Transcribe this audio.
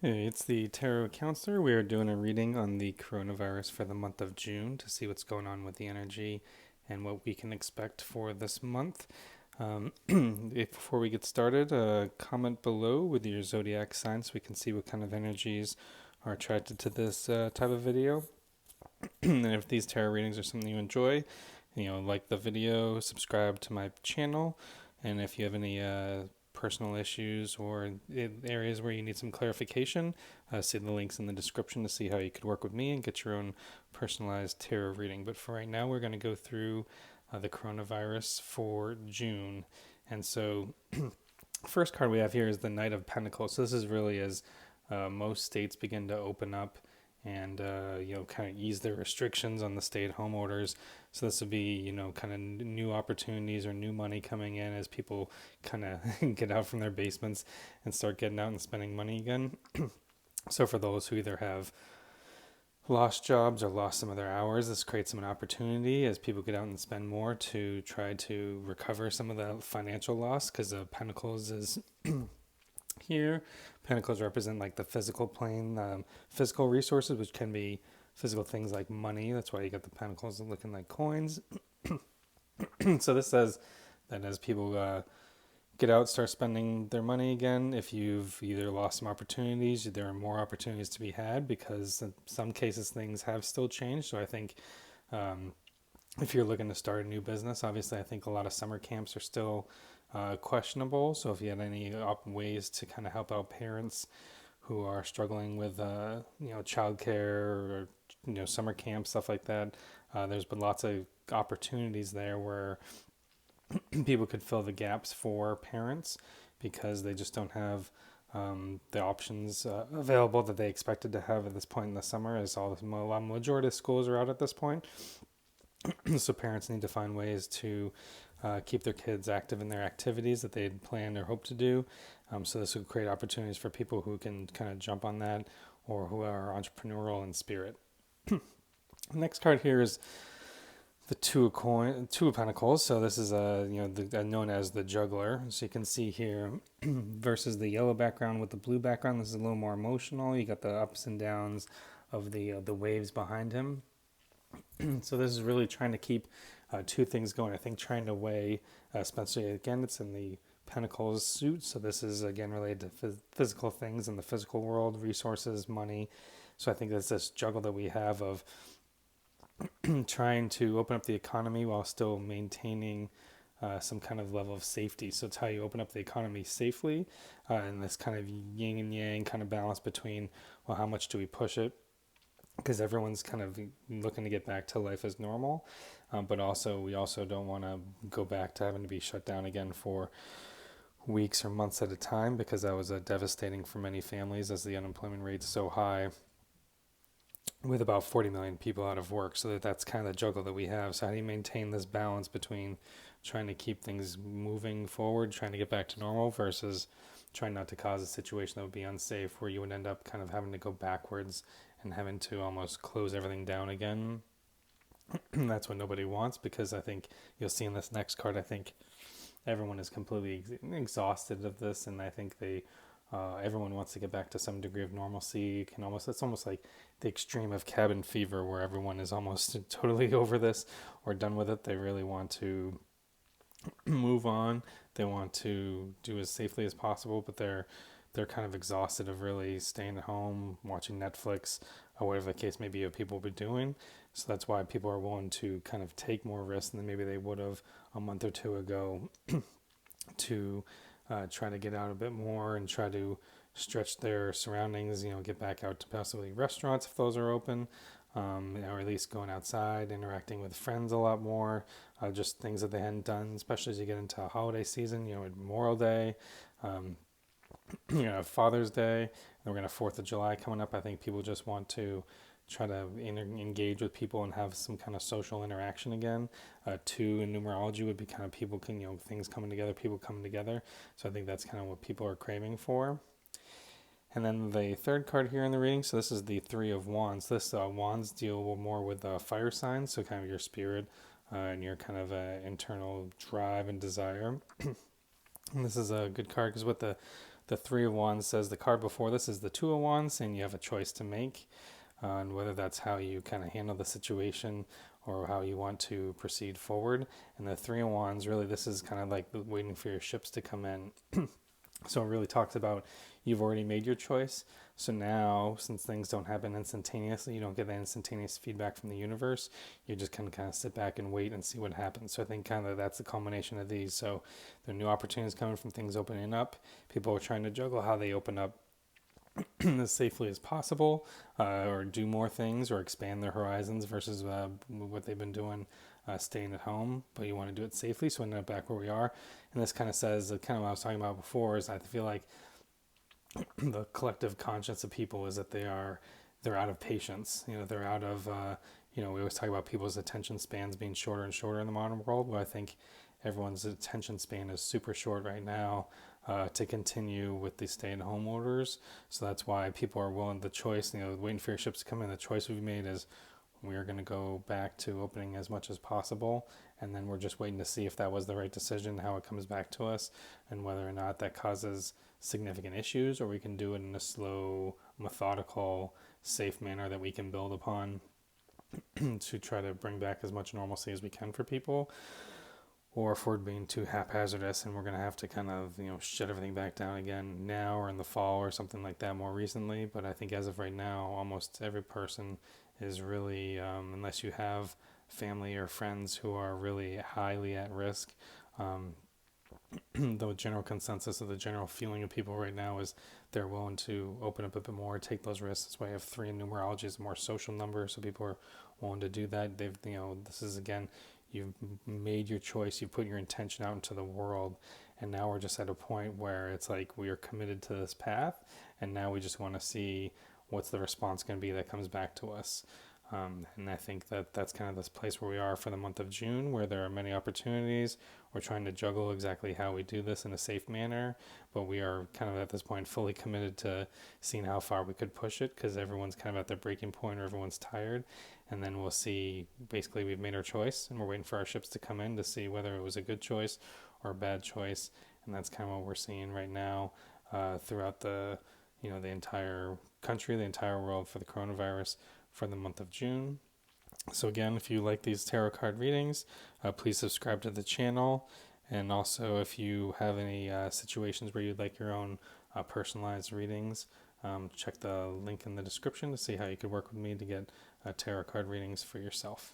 Hey, it's the Tarot Counselor. We are doing a reading on the coronavirus for the month of June to see what's going on with the energy and what we can expect for this month. Before we get started, comment below with your zodiac sign so we can see what kind of energies are attracted to this type of video. And if these tarot readings are something you enjoy, like the video, subscribe to my channel, and if you have any personal issues or areas where you need some clarification, see the links in the description to see how you could work with me and get your own personalized tarot reading. But for right now, we're going to go through the coronavirus for June. And so, first card we have here is the Knight of Pentacles. So this is really as most states begin to open up and kind of ease their restrictions on the stay-at-home orders. So this would be kind of new opportunities or new money coming in as people kind of get out from their basements and start getting out and spending money again. So for those who either have lost jobs or lost some of their hours, this creates an opportunity as people get out and spend more to try to recover some of the financial loss, because Pentacles is here. Pentacles represent like the physical plane, physical resources, which can be physical things like money. That's why you got the pentacles looking like coins. So this says that as people get out, start spending their money again, if you've either lost some opportunities, there are more opportunities to be had, because in some cases things have still changed. So I think if you're looking to start a new business, obviously I think a lot of summer camps are still questionable. So if you had any ways to kind of help out parents who are struggling with childcare or summer camp, stuff like that, there's been lots of opportunities there where people could fill the gaps for parents because they just don't have the options available that they expected to have at this point in the summer, as a majority of schools are out at this point. So parents need to find ways to keep their kids active in their activities that they had planned or hoped to do. So this would create opportunities for people who can kind of jump on that, or who are entrepreneurial in spirit. Next card here is the Two of Pentacles. So this is known as the Juggler. So you can see here versus the yellow background with the blue background, this is a little more emotional. You got the ups and downs of the waves behind him. So this is really trying to keep two things going. I think trying to weigh, especially again, it's in the Pentacles suit. So this is again related to physical things in the physical world, resources, money. So I think that's this juggle that we have of trying to open up the economy while still maintaining some kind of level of safety. So it's how you open up the economy safely, and this kind of yin and yang kind of balance between, well, how much do we push it? Because everyone's kind of looking to get back to life as normal, but also we also don't want to go back to having to be shut down again for weeks or months at a time, because that was devastating for many families as the unemployment rate's so high, with about 40 million people out of work. So that's kind of the juggle that we have. So how do you maintain this balance between trying to keep things moving forward, trying to get back to normal, versus trying not to cause a situation that would be unsafe, where you would end up kind of having to go backwards and having to almost close everything down again. That's what nobody wants, because I think you'll see in this next card, I think everyone is completely exhausted of this, and I think everyone wants to get back to some degree of normalcy. It's almost like the extreme of cabin fever, where everyone is almost totally over this or done with it. They really want to move on. They want to do as safely as possible, but they're kind of exhausted of really staying at home, watching Netflix, or whatever the case may be of people be doing. So that's why people are willing to kind of take more risks than maybe they would have a month or two ago to try to get out a bit more and try to stretch their surroundings, get back out to possibly restaurants if those are open, or at least going outside, interacting with friends a lot more, just things that they hadn't done, especially as you get into holiday season, Memorial Day, Father's Day, and we're going to 4th of July coming up. I think people just want to try to engage with people and have some kind of social interaction again. 2 in numerology would be kind of people can, things coming together, people coming together. So I think that's kind of what people are craving for. And then the third card here in the reading, so this is the Three of Wands. This wands deal more with fire signs, so kind of your spirit and your kind of internal drive and desire. And this is a good card because with the The Three of Wands says the card before this is the Two of Wands, and you have a choice to make, and whether that's how you kind of handle the situation or how you want to proceed forward. And the Three of Wands, really, this is kind of like waiting for your ships to come in. So it really talks about you've already made your choice. So now, since things don't happen instantaneously, you don't get that instantaneous feedback from the universe. You just can kind of sit back and wait and see what happens. So I think kind of that's the culmination of these. So there are new opportunities coming from things opening up. People are trying to juggle how they open up as safely as possible, or do more things or expand their horizons versus what they've been doing, staying at home, but you want to do it safely. So we end up back where we are. And this kind of says, kind of what I was talking about before, is I feel like the collective conscience of people is that they're out of patience. They're out of, we always talk about people's attention spans being shorter and shorter in the modern world, but I think everyone's attention span is super short right now, to continue with the stay-at-home orders. So that's why people are willing, the choice, waiting for your ships to come in. The choice we've made is we are going to go back to opening as much as possible, and then we're just waiting to see if that was the right decision, how it comes back to us, and whether or not that causes significant issues, or we can do it in a slow, methodical, safe manner that we can build upon to try to bring back as much normalcy as we can for people. Or if we're being too haphazardous and we're going to have to kind of, shut everything back down again now or in the fall or something like that more recently. But I think as of right now, almost every person is really, unless you have family or friends who are really highly at risk, the general consensus of the general feeling of people right now is they're willing to open up a bit more, take those risks. That's why I have 3 in numerology is a more social number, so people are willing to do that. They've, this is again, you've made your choice, you put your intention out into the world, and now we're just at a point where it's like we are committed to this path, and now we just want to see what's the response going to be that comes back to us. And I think that's kind of this place where we are for the month of June, where there are many opportunities. We're trying to juggle exactly how we do this in a safe manner, but we are kind of at this point fully committed to seeing how far we could push it, because everyone's kind of at their breaking point or everyone's tired. And then we'll see, basically we've made our choice and we're waiting for our ships to come in to see whether it was a good choice or a bad choice. And that's kind of what we're seeing right now, throughout the entire country, the entire world for the coronavirus for the month of June. So again, if you like these tarot card readings, please subscribe to the channel. And also, if you have any situations where you'd like your own personalized readings, check the link in the description to see how you could work with me to get tarot card readings for yourself.